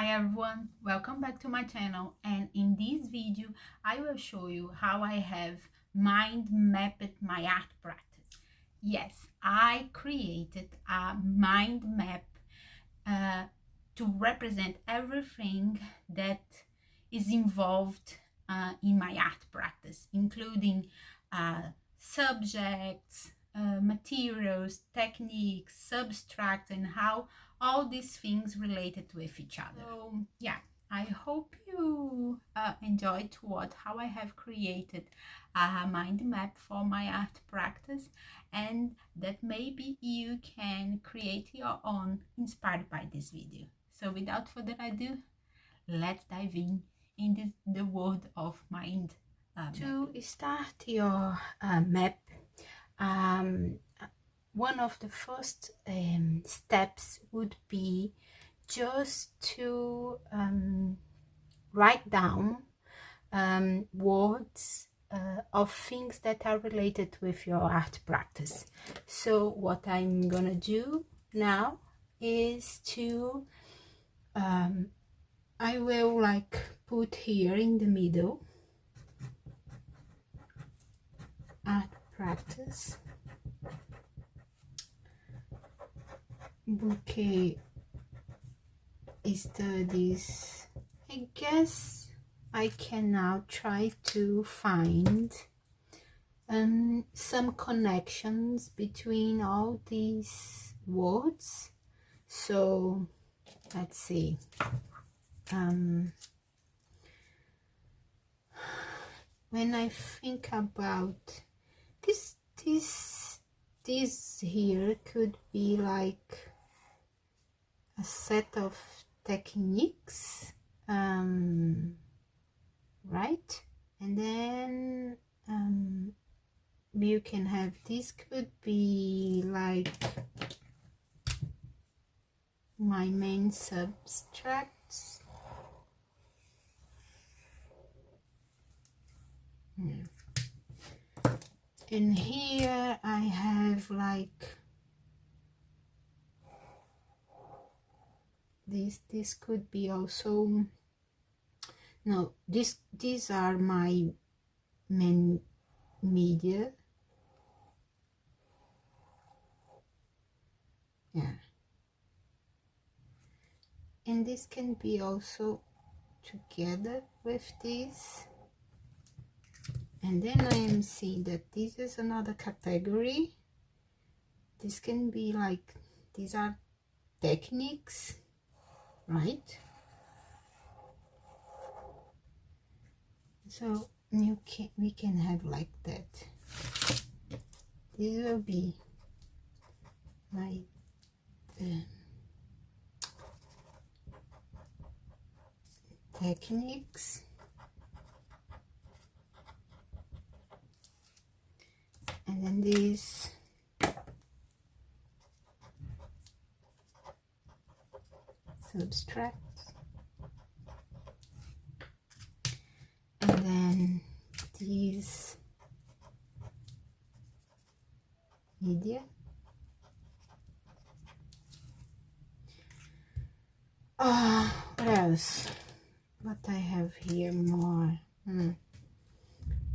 Hi everyone, welcome back to my channel, and in this video I will show you how I have mind mapped my art practice. Yes, I created a mind map to represent everything that is involved in my art practice, including subjects, materials, techniques, substract, and how all these things related with each other. So yeah, I hope you enjoy to watch how I have created a mind map for my art practice, and that maybe you can create your own inspired by this video. So without further ado, let's dive in the world of mind map. To start your map, one of the first steps would be just to write down words of things that are related with your art practice. So what I'm gonna do now is to I will put here in the middle art practice, bouquet studies. I guess I can now try to find some connections between all these words. So let's see. When I think about this here could be like a set of techniques, right? And then you can have, this could be like my main substracts. And here I have like this could be also, no, these are my main media. Yeah, and this can be also together with this. And then I am seeing that this is another category. This can be like, these are techniques, right? So we can have like that. This will be my techniques. And then this subtract, and then these media. What else? What I have here more?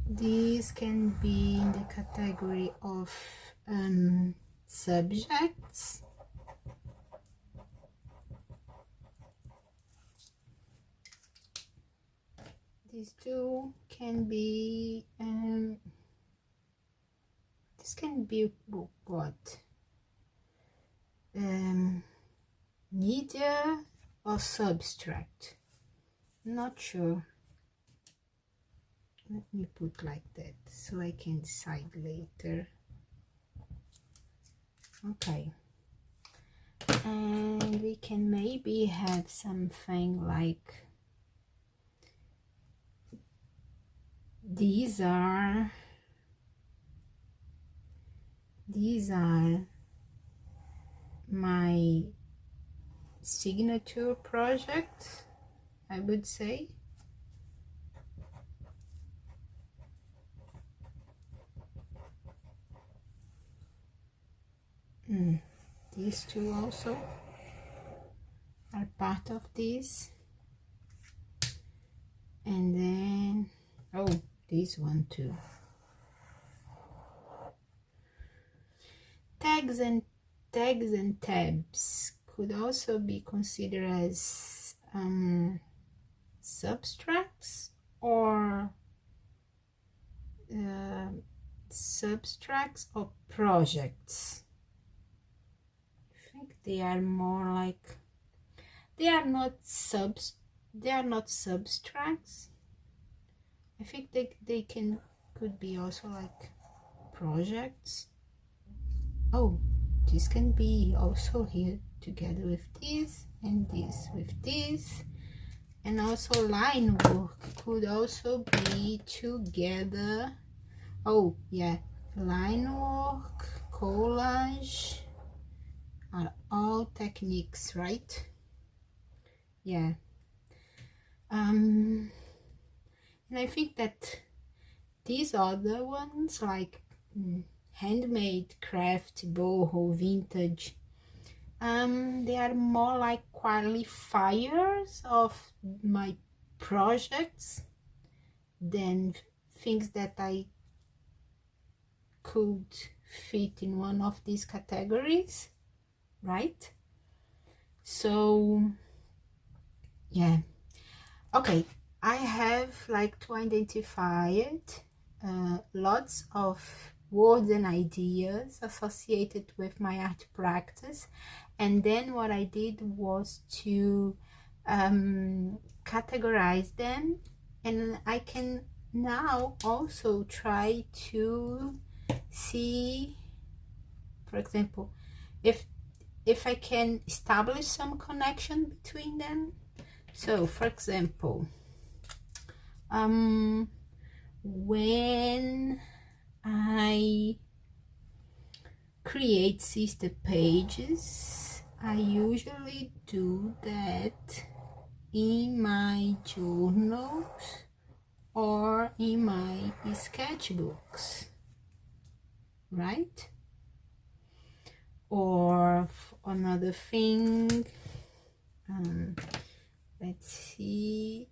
These can be in the category of subjects. These two can be, this can be what? Media or substract? Not sure. Let me put like that so I can decide later. Okay. And we can maybe have something like, these are my signature projects, I would say. These two also are part of this. And then, oh, this one too. Tags and tabs could also be considered as subtracts or subtracts or projects. I think they are more like, they are not subtracts. I think they could be also like projects. Oh, this can be also here together with this, and this with this. And also line work could also be together. Oh yeah, line work, collage are all techniques, right? Yeah. And I think that these other ones, like handmade, craft, boho, vintage, they are more like qualifiers of my projects than things that I could fit in one of these categories, right? So yeah, okay, I have like to identify it, lots of words and ideas associated with my art practice, and then what I did was to categorize them, and I can now also try to see, for example, if I can establish some connection between them. So for example, when I create sister pages, I usually do that in my journals or in my sketchbooks, right? Or another thing, let's see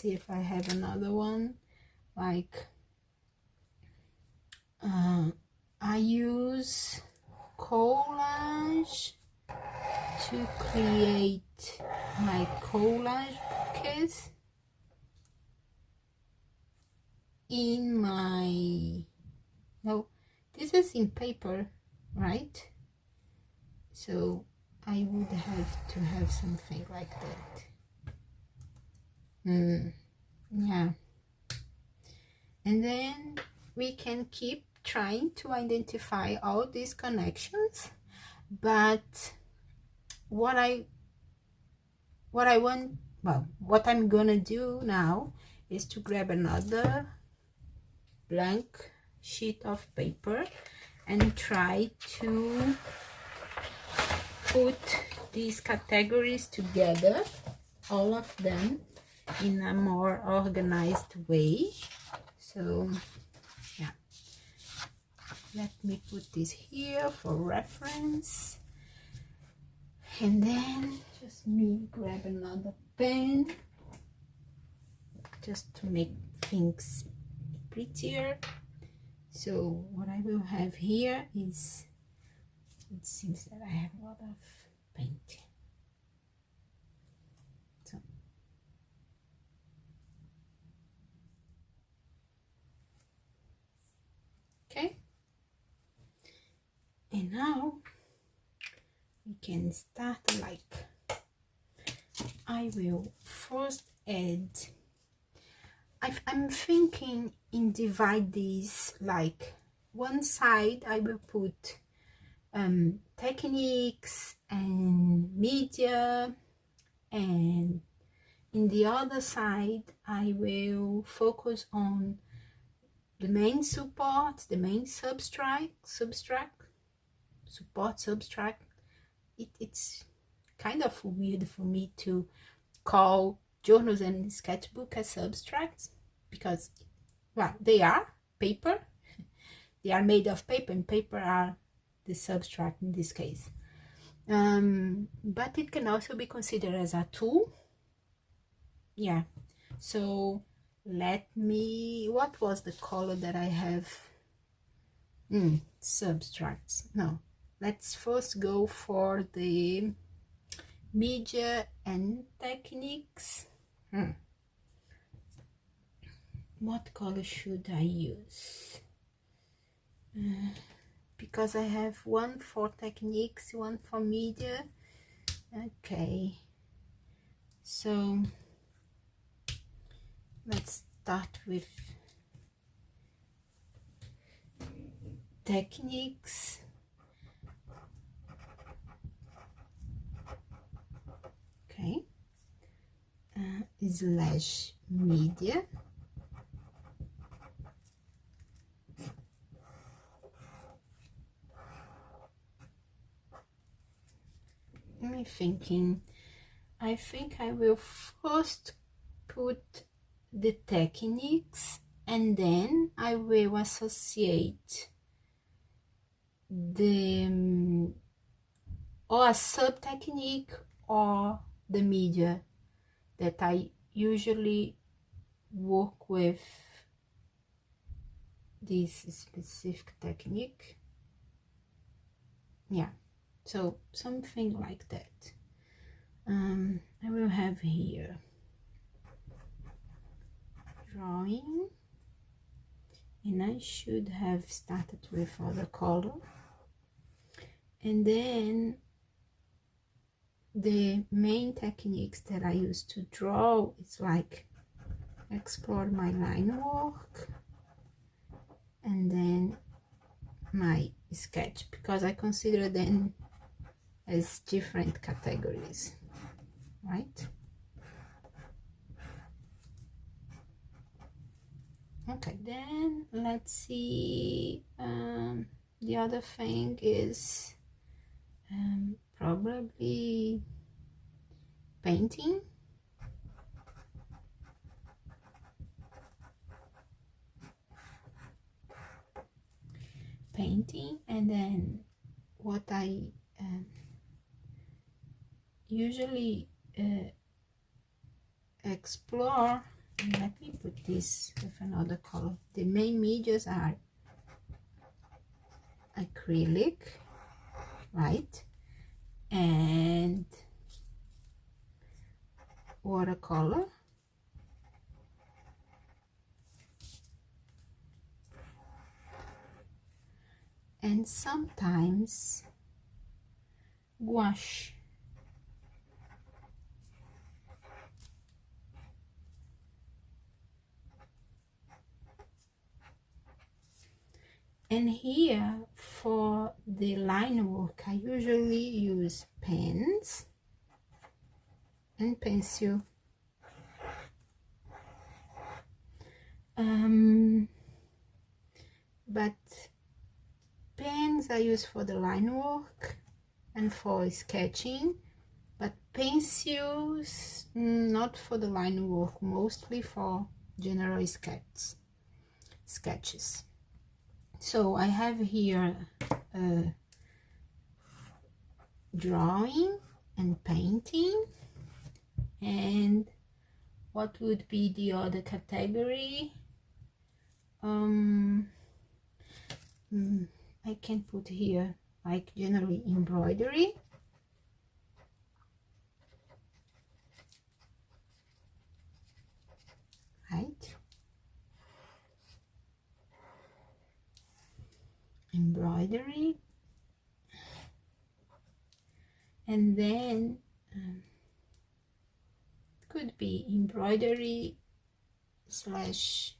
if I have another one, like I use collage to create my collage bouquets in my, no, this is in paper, right? So I would have to have something like that. Yeah. And then we can keep trying to identify all these connections, but what I'm gonna do now is to grab another blank sheet of paper and try to put these categories together, all of them, in a more organized way. So yeah, let me put this here for reference, and then just me grab another pen just to make things prettier. So what I will have here is, it seems that I have a lot of paint. So okay, and now we can start. Like, I will first add, I'm thinking in divide these, like one side I will put techniques and media, and in the other side I will focus on the main support, the main subtract, it's kind of weird for me to call journals and sketchbook as subtracts, because, well, they are paper, they are made of paper, and paper are the subtract in this case. But it can also be considered as a tool. yeah, so let me, what was the color that I have? Subtracts. No, let's first go for the media and techniques. What color should I use? Because I have one for techniques, one for media. Okay, so let's start with techniques. Okay, slash media. I'm thinking, I think I will first put the techniques and then I will associate the or a sub technique or the media that I usually work with this specific technique. Yeah, so something like that. I will have here drawing, and I should have started with other color, and then the main techniques that I use to draw is like explore my line work and then my sketch, because I consider them as different categories, right? Okay, then let's see, the other thing is probably painting. And then what I usually explore, let me put this with another color. The main medias are acrylic, right, and watercolor, and sometimes gouache. And here for the line work, I usually use pens and pencil. But pens I use for the line work and for sketching, but pencils not for the line work, mostly for general sketches. So I have here drawing and painting, and what would be the other category? I can put here like generally embroidery, right? Embroidery, and then could be embroidery slash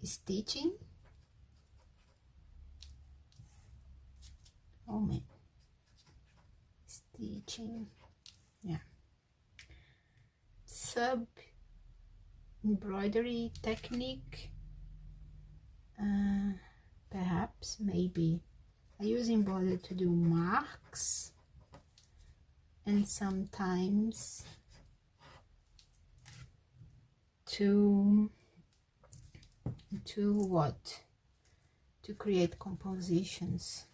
stitching. Oh man, stitching, yeah. Sub embroidery technique, perhaps, maybe. I use embroidery to do marks, and sometimes to what? To create compositions.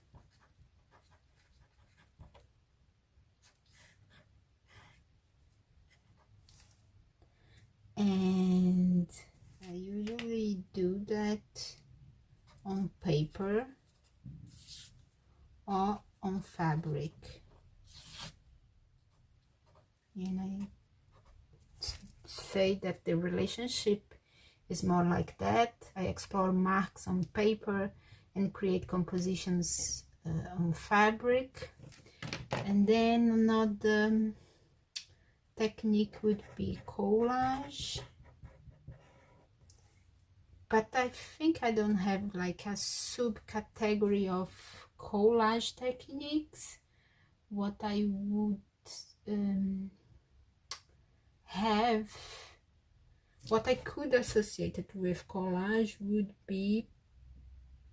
fabric. And I say that the relationship is more like that. I explore marks on paper and create compositions on fabric. And then another technique would be collage, but I think I don't have like a subcategory of collage techniques. What I would have, what I could associate it with collage would be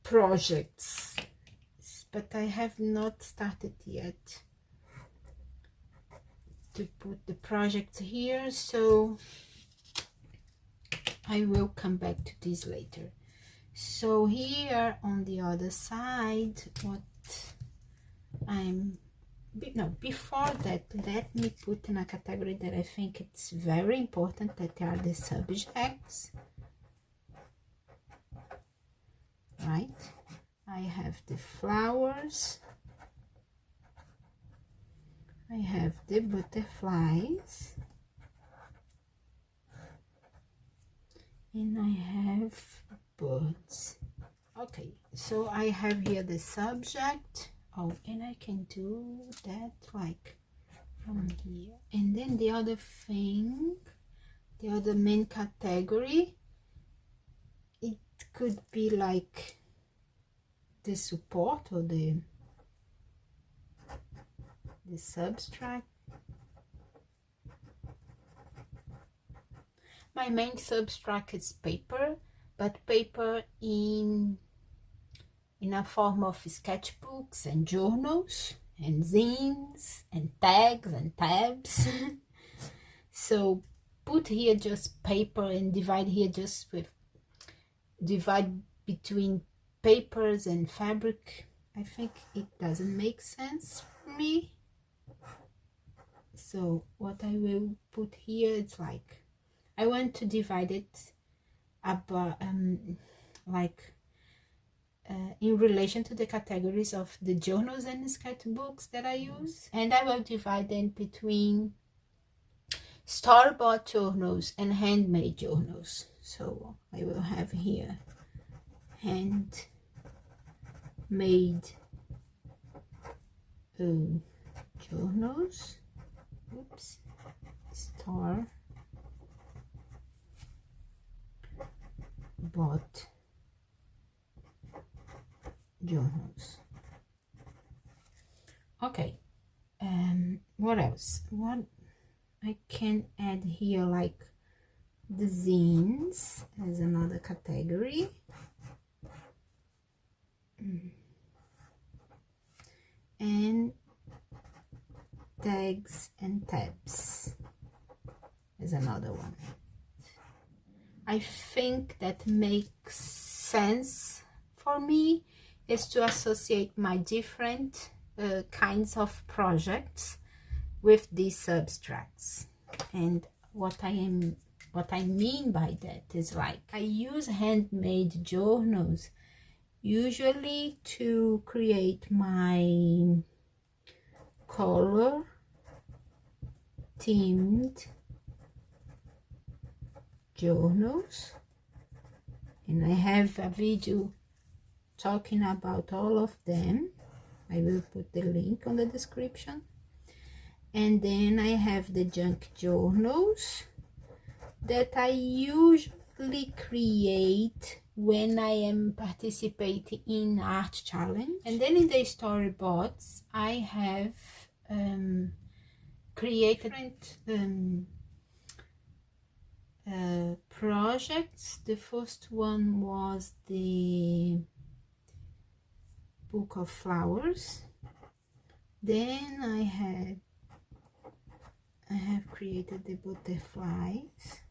projects, but I have not started yet to put the project here, so I will come back to this later. So here on the other side, what before that, let me put in a category that I think it's very important, that are the subjects, right? I have the flowers, I have the butterflies, and I have birds. Okay, so I have here the subject. Oh, and I can do that like from here. And then the other thing, the other main category, it could be like the support or the subtract. My main subtract is paper, but paper in a form of sketchbooks and journals and zines and tags and tabs. So put here just paper and divide here just with divide between papers and fabric. I think it doesn't make sense for me. So what I will put here, it's like I want to divide it up like in relation to the categories of the journals and sketchbooks that I use, and I will divide them between store-bought journals and handmade journals. So I will have here handmade journals, oops, store-bought journals. Okay, what else? What I can add here, like the zines as another category. And tags and tabs is another one. I think that makes sense for me is to associate my different kinds of projects with these subtracts. And what I mean by that is like I use handmade journals usually to create my color themed journals, and I have a video talking about all of them. I will put the link on the description. And then I have the junk journals that I usually create when I am participating in art challenge. And then in the storyboards I have created different projects. The first one was the book of flowers. Then I have created the butterflies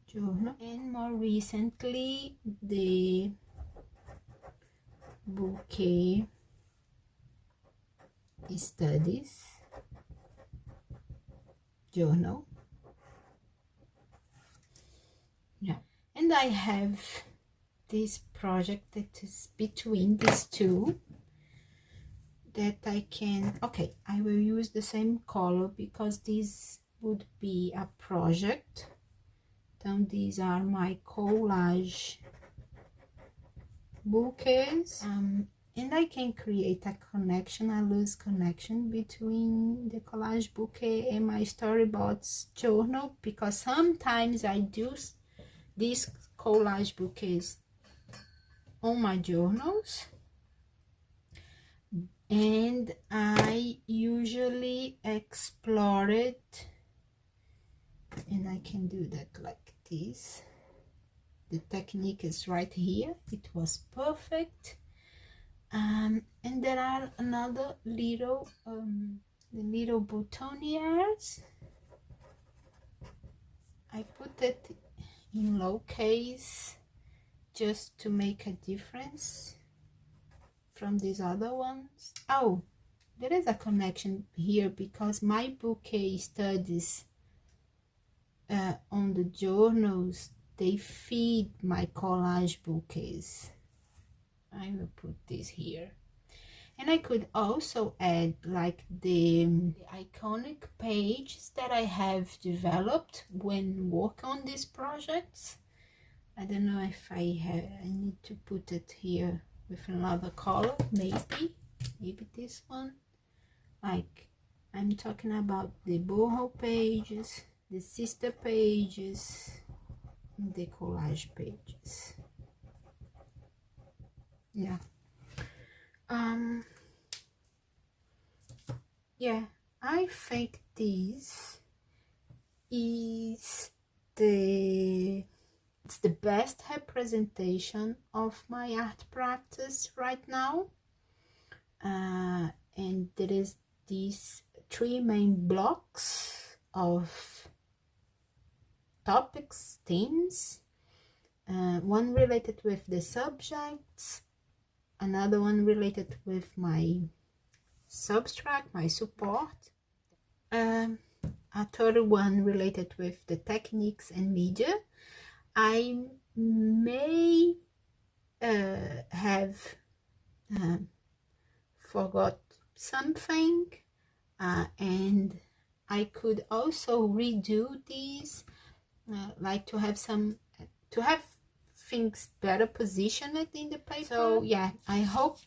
journal, and more recently the bouquet studies journal. Yeah, and I have this project that is between these two, that I can, okay, I will use the same color because this would be a project. Then these are my collage bouquets, and I can create a connection, a loose connection between the collage bouquet and my storyboards journal, because sometimes I do these collage bouquets on my journals, and I usually explore it, and I can do that like this. The technique is right here. It was perfect. And there are another little the little boutonnieres. I put it in low case just to make a difference from these other ones. Oh, there is a connection here because my bouquet studies on the journals, they feed my collage bouquets. I will put this here. And I could also add like the iconic pages that I have developed when working on these projects. I don't know if I need to put it here with another color, maybe this one. Like, I'm talking about the boho pages, the sister pages, and the collage pages. Yeah. Yeah, I think this is it's the best representation of my art practice right now. And there is these 3 main blocks of topics, themes. One related with the subjects, another one related with my subtract, my support, a third one related with the techniques and media. I may have forgot something, and I could also redo these, like to have things better positioned in the paper. So yeah, I hope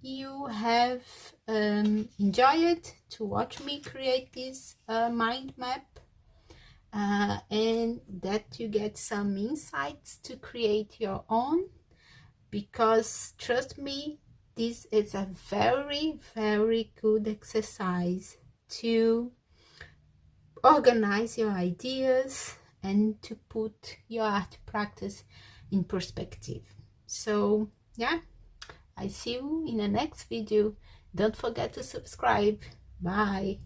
you have enjoyed to watch me create this mind map, and that you get some insights to create your own, because trust me, this is a very, very good exercise to organize your ideas and to put your art practice in perspective. So yeah, I see you in the next video. Don't forget to subscribe. Bye.